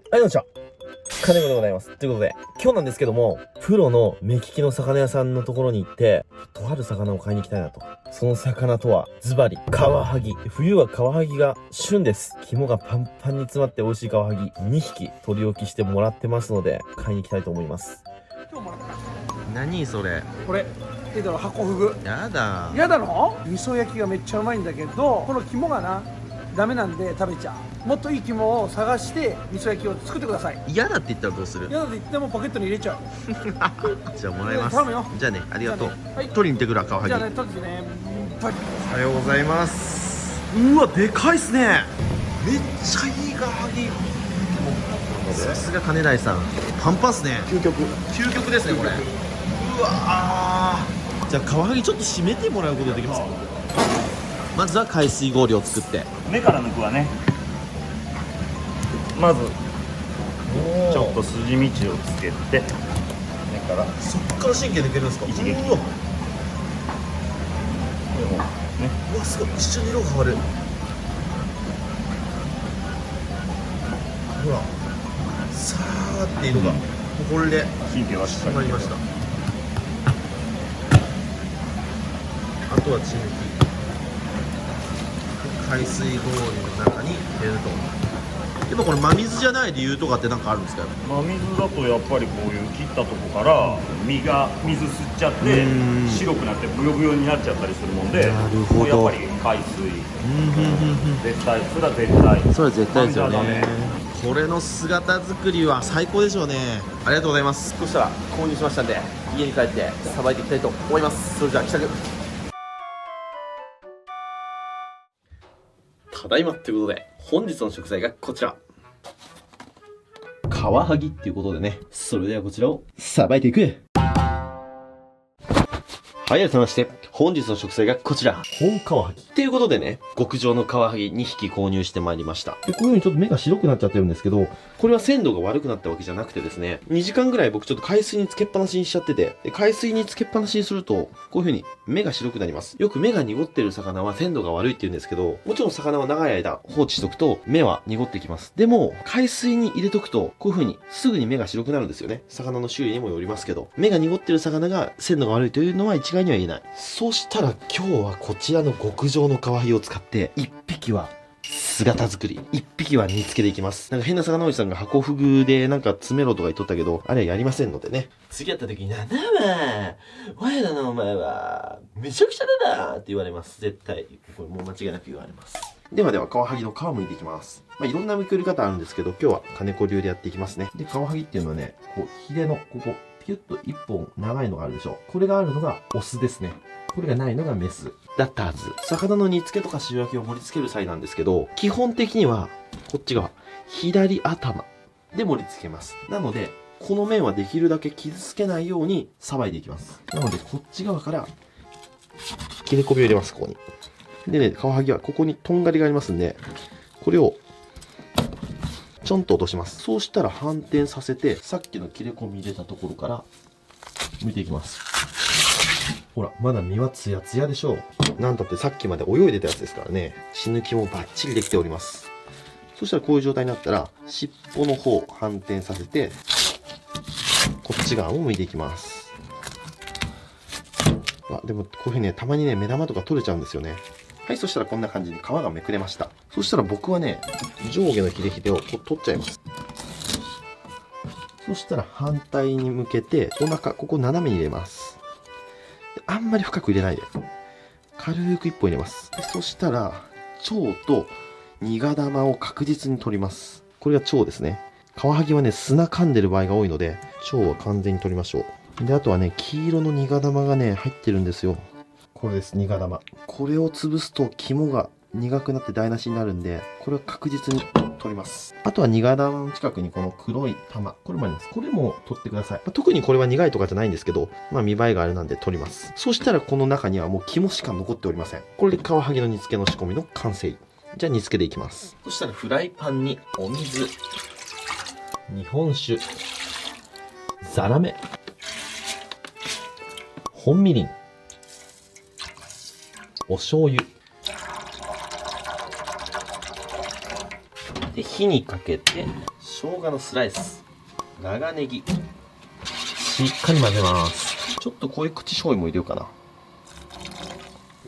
はい、どうもこんにちは。金子でございます。ということで、今日なんですけども、プロの目利きの魚屋さんのところに行って、とある魚を買いに行きたいなと。その魚とは、ズバリ、カワハギ。冬はカワハギが旬です。肝がパンパンに詰まって美味しいカワハギ2匹取り置きしてもらってますので、買いに行きたいと思います。今日もらった何それ？これいいだろ、ハコフグ。やだ。嫌だろ。味噌焼きがめっちゃうまいんだけど、この肝がなダメなんで食べちゃう。もっといい肝を探して味噌焼きを作ってください。嫌だって言ったらどうする？嫌だと言ってもポケットに入れちゃう。じゃあもらいます。頼むよ。じゃあね、ありがとう。じゃあねはい、取りに行ってくるわ、カワハギ。じゃあね、取ってね。はい。おはようございます。うわ、でかいっすね。めっちゃいいカワハギ。さすが金大さん。パンパンっすね。究極。究極ですね、これ。うわー。じゃあカワハギちょっと締めてもらうことできますか？まずは海水氷を作って、目から抜くわね。まずちょっと筋道をつけて、目からそっから神経抜けるんですか？一撃うわ、ね。うわ、すごい、一緒に色が変わる。ほら、さーって色が、これで神経はしっかり決まりました。あとは血抜き。海水氷の中に入れると。でもこれ真水じゃない理由とかって何かあるんですか？真水だとやっぱりこういう切ったとこから身が水吸っちゃって白くなってブヨブヨになっちゃったりするもんで、なるほどやっぱり海水絶対、それは絶対、それは絶対ですよねダメ。これの姿作りは最高でしょうね。ありがとうございます。そしたら購入しましたんで、家に帰ってさばいていきたいと思います。それじゃあ帰宅。ただいまっていうことで、本日の食材がこちら。カワハギっていうことでね、それではこちらをさばいていく。はい、改めまして、本日の食材がこちら。本カワハギ。っていうことでね、極上のカワハギ2匹購入してまいりました。で、こういう風にちょっと目が白くなっちゃってるんですけど、これは鮮度が悪くなったわけじゃなくてですね、2時間ぐらい僕ちょっと海水につけっぱなしにしちゃってて、で海水につけっぱなしにすると、こういう風に目が白くなります。よく目が濁ってる魚は鮮度が悪いって言うんですけど、もちろん魚は長い間放置しとくと目は濁ってきます。でも、海水に入れとくと、こういう風にすぐに目が白くなるんですよね。魚の種類にもよりますけど、目が濁ってる魚が鮮度が悪いというのは一概には言えない。そしたら今日はこちらの極上のカワハギを使って、1匹は姿作り、1匹は煮付けでいきます。なんか変な魚おじさんがハコフグでなんか詰めろとか言っとったけど、あれはやりませんのでね。次会った時に、なんだお前、お前だなお前は、めちゃくちゃだなって言われます。絶対。これもう間違いなく言われます。ではでは、カワハギの皮を剥いていきます。まあ、いろんな剥きり方あるんですけど、今日は金子流でやっていきますね。で、カワハギっていうのはね、こう、ヒレのここ、ピュッと1本長いのがあるでしょ。これがあるのがオスですね。これがないのがメスだったはず。魚の煮付けとか塩焼きを盛り付ける際なんですけど、基本的にはこっち側、左頭で盛り付けます。なので、この面はできるだけ傷つけないようにさばいていきます。なので、こっち側から切れ込みを入れます、ここに。でね、カワハギはここにとんがりがありますんで、これをちょんと落とします。そうしたら反転させて、さっきの切れ込み入れたところから剥いていきます。ほら、まだ身はツヤツヤでしょう。なんたってさっきまで泳いでたやつですからね。血抜きもバッチリできております。そしたらこういう状態になったら、尻尾の方反転させて、こっち側も剥いていきます。あ、でもこういう風にね、たまにね、目玉とか取れちゃうんですよね。はい、そしたらこんな感じに皮がめくれました。そしたら僕はね、上下のヒレヒレをこう取っちゃいます。そしたら反対に向けて、お腹、ここ斜めに入れます。あんまり深く入れないで。軽く一本入れます。そしたら、腸と苦玉を確実に取ります。これが腸ですね。カワハギはね、砂噛んでる場合が多いので、腸は完全に取りましょう。で、あとはね、黄色の苦玉がね、入ってるんですよ。これです、苦玉。これを潰すと肝が苦くなって台無しになるんで、これは確実に取ります。あとは苦玉の近くにこの黒い玉。これもあります。これも取ってください。特にこれは苦いとかじゃないんですけど、まあ見栄えがあれなんで取ります。そしたらこの中にはもう肝しか残っておりません。これでカワハギの煮付けの仕込みの完成。じゃあ煮付けでいきます。そしたらフライパンにお水、日本酒、ザラメ、本みりん、お醤油、で、火にかけて、生姜のスライス、長ネギ、しっかり混ぜます。ちょっと濃い口醤油も入れようかな。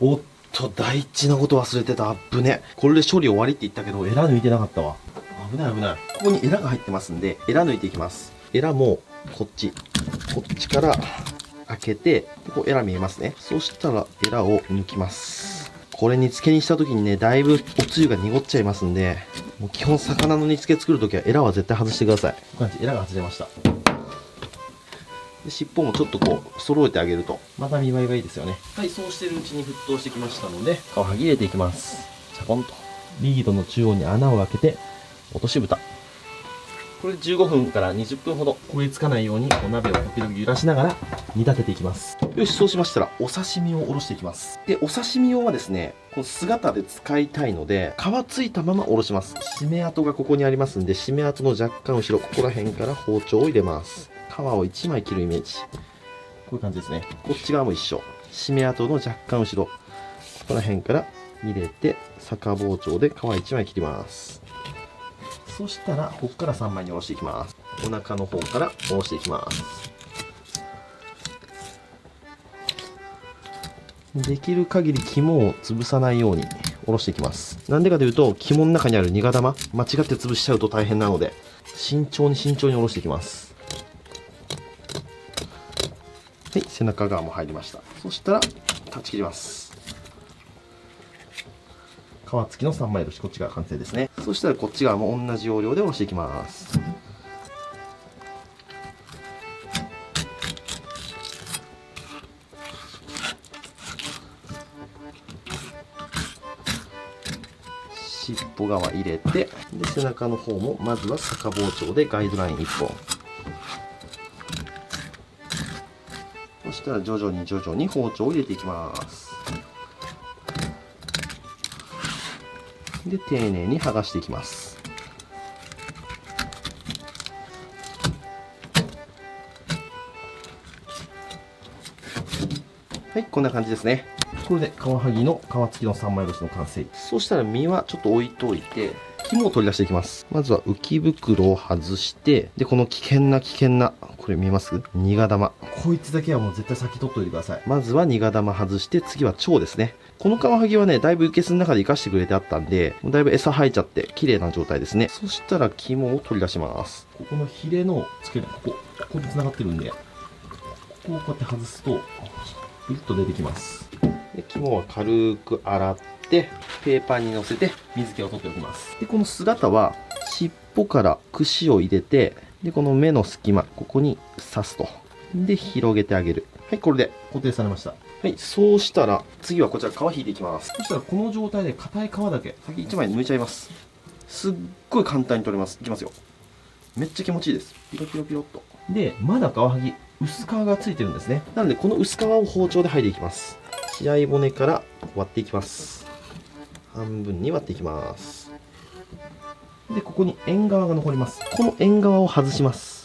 おっと、大事なこと忘れてた。あっぶね。これで処理終わりって言ったけど、エラ抜いてなかったわ。危ない危ない。ここにエラが入ってますんで、エラ抜いていきます。エラも、こっちから開けて、ここエラ見えますね。そしたら、エラを抜きます。これ煮付けにした時にね、だいぶおつゆが濁っちゃいますんで、もう基本魚の煮付け作る時はエラは絶対外してください。こういう感じ、エラが外れました。で、尻尾もちょっとこう、揃えてあげると、また見栄えがいいですよね。はい、そうしてるうちに沸騰してきましたので、カワハギ入れていきます。チャポンと。リードの中央に穴を開けて、落とし蓋。これで15分から20分ほど焦げつかないようにお鍋を時々揺らしながら煮立てていきます。よし、そうしましたらお刺身をおろしていきます。で、お刺身用はですね、この姿で使いたいので、皮ついたままおろします。締め跡がここにありますんで、締め跡の若干後ろ、ここら辺から包丁を入れます。皮を1枚切るイメージ。こういう感じですね。こっち側も一緒。締め跡の若干後ろ、ここら辺から入れて、逆包丁で皮1枚切ります。そしたら、ここから3枚におろしていきます。お腹の方からおろしていきます。できる限り肝を潰さないようにおろしていきます。なんでかというと、肝の中にあるニガ玉、間違って潰しちゃうと大変なので、慎重におろしていきます。はい、背中側も入りました。そしたら、断ち切ります。皮付きの3枚おろし、こっちが完成ですね。そしたらこっち側も同じ要領でおろしていきます。尻尾側入れて、で背中の方もまずは逆包丁でガイドライン1本。そしたら徐々に包丁を入れていきます。で、丁寧に剥がしていきます。はい、こんな感じですね。これでカワハギの皮付きの3枚おろしの完成。そしたら身はちょっと置いといて、肝を取り出していきます。まずは浮き袋を外して、で、この危険な、これ見えます？ニガ玉。こいつだけはもう絶対先取っといてください。まずはニガ玉外して、次は腸ですね。このカワハギはね、だいぶ生けすの中で生かしてくれてあったんで、だいぶ餌吐いちゃって綺麗な状態ですね。そしたら肝を取り出します。ここのヒレの付け根、ここに繋がってるんで、ここをこうやって外すと、ピリッと出てきます。で、肝は軽く洗って、ペーパーに乗せて水気を取っておきます。で、この姿は、尻尾から串を入れて、で、この目の隙間、ここに刺すと。で、広げてあげる。はい、これで固定されました。はい、そうしたら、次はこちら皮引いていきます。そしたらこの状態で硬い皮だけ、先1枚抜いちゃいます。すっごい簡単に取れます。いきますよ。めっちゃ気持ちいいです。ピロピロピロっと。で、まだカワハギ、薄皮がついてるんですね。なので、この薄皮を包丁で剥いでいきます。血合い骨から割っていきます。半分に割っていきます。で、ここに縁側が残ります。この縁側を外します。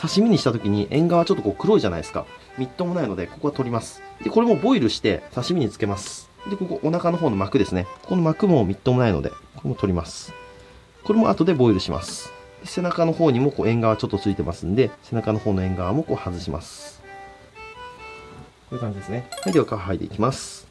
刺身にした時に縁側ちょっとこう黒いじゃないですか。みっともないので、ここは取ります。で、これもボイルして刺身につけます。で、ここお腹の方の膜ですね。この膜もみっともないので、これも取ります。これも後でボイルします。で、背中の方にもこう縁側ちょっとついてますんで、背中の方の縁側もこう外します。こういう感じですね。はい、では皮剥いでいきます。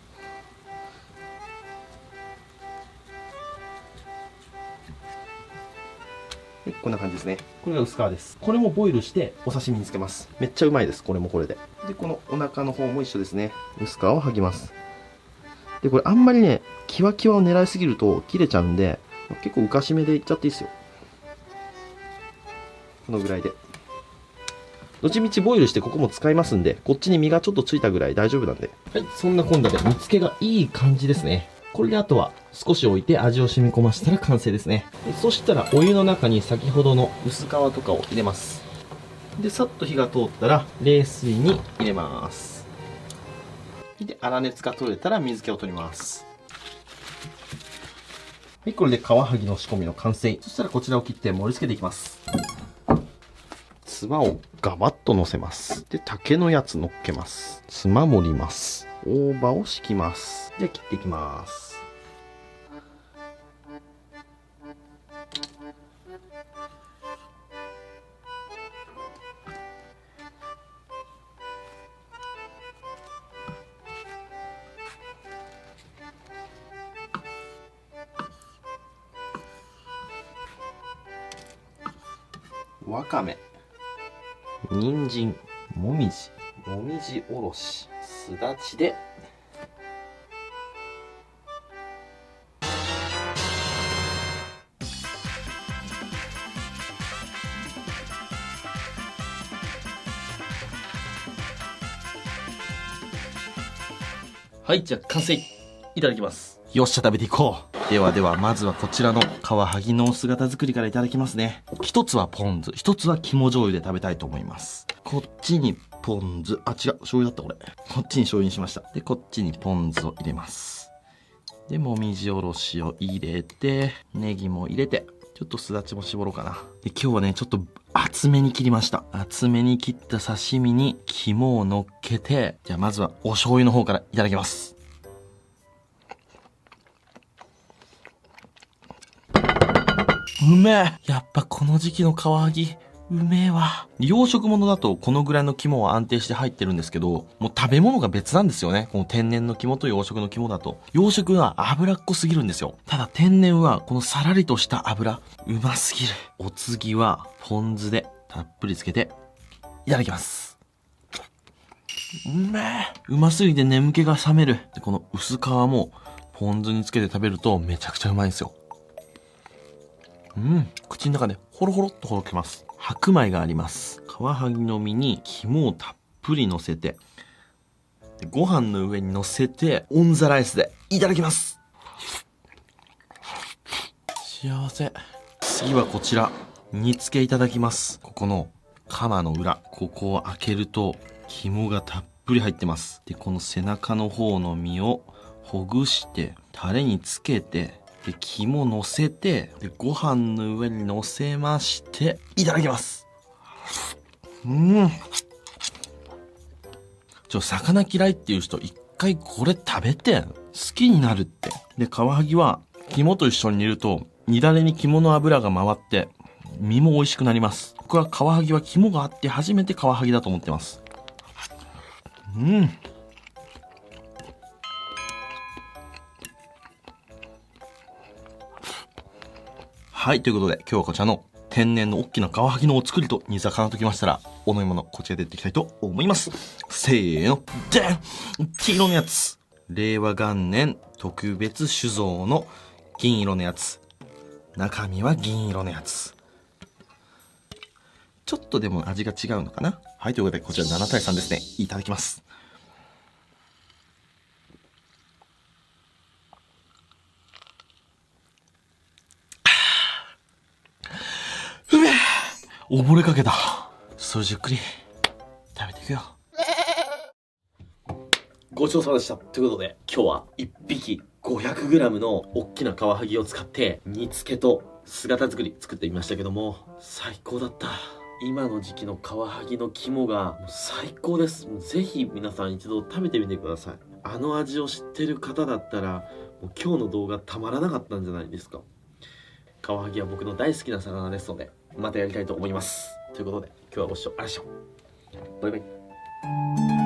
はい、こんな感じですね。これが薄皮です。これもボイルしてお刺身につけます。めっちゃうまいです。これもこれで。で、このお腹の方も一緒ですね。薄皮を剥ぎます。で、これあんまりね、キワキワを狙いすぎると切れちゃうんで、結構浮かし目でいっちゃっていいですよ。このぐらいで。どっちみちボイルしてここも使いますんで、こっちに身がちょっとついたぐらい大丈夫なんで。はい、そんなこんなで煮付けがいい感じですね。これであとは少し置いて味を染み込ませたら完成ですね。そしたらお湯の中に先ほどの薄皮とかを入れます。で、さっと火が通ったら冷水に入れます。で、粗熱が取れたら水気を取ります。はい、これでカワハギの仕込みの完成。そしたらこちらを切って盛り付けていきます。つばをガバッと乗せます。で、竹のやつ乗っけます。つま盛ります。大葉を敷きます。じゃあ切っていきます。わかめ、人参、もみじおろし、すだちではい、じゃあ完成。いただきます。よっしゃ、食べていこう。では、まずはこちらのカワハギの姿作りからいただきますね。一つはポン酢、一つは肝醤油で食べたいと思います。こっちにポン酢、あ、違う、醤油だったこれ。こっちに醤油にしました。で、こっちにポン酢を入れます。で、もみじおろしを入れて、ネギも入れて、ちょっとすだちも絞ろうかな。で、今日はね、ちょっと厚めに切りました。厚めに切った刺身に肝を乗っけて、じゃあまずはお醤油の方からいただきます。うめえ。やっぱこの時期のカワハギ、うめえわ。養殖物だとこのぐらいの肝は安定して入ってるんですけど、もう食べ物が別なんですよね。この天然の肝と養殖の肝だと。養殖は脂っこすぎるんですよ。ただ天然はこのさらりとした脂、うますぎる。お次はポン酢でたっぷりつけて、いただきます。うめえ。うますぎて眠気が覚める。で、この薄皮もポン酢につけて食べるとめちゃくちゃうまいんですよ。口の中でホロホロっとほどけます。白米があります。カワハギの身に肝をたっぷり乗せて、でご飯の上に乗せて、オンザライスでいただきます。幸せ。次はこちら、煮付けいただきます。ここのカマの裏、ここを開けると肝がたっぷり入ってます。で、この背中の方の身をほぐして、タレにつけて、で、肝乗せて、で、ご飯の上に乗せまして、いただきます。魚嫌いっていう人、一回これ食べて、好きになるって。で、カワハギは、肝と一緒に煮ると、煮だれに肝の油が回って、身も美味しくなります。僕はカワハギは肝があって初めてカワハギだと思ってます。はい、ということで、今日はこちらの天然の大きなカワハギのお作りと煮魚ときましたら、お飲み物、こちらでやっていきたいと思います。せーの、でん、黄色のやつ。令和元年特別酒造の銀色のやつ。中身は銀色のやつ。ちょっとでも味が違うのかな。はい、ということで、こちら7対3ですね。いただきます。うめえ。溺れかけた。それじっくり食べていくよ。ごちそうさまでした。ということで、今日は1匹 500g の大きなカワハギを使って煮付けと姿作り作ってみましたけども、最高だった。今の時期のカワハギの肝がもう最高です。ぜひ皆さん一度食べてみてください。あの味を知ってる方だったら、もう今日の動画たまらなかったんじゃないですか。カワハギは僕の大好きな魚ですので、またやりたいと思います。ということで、今日はご視聴ありがとうございました。バイバイ。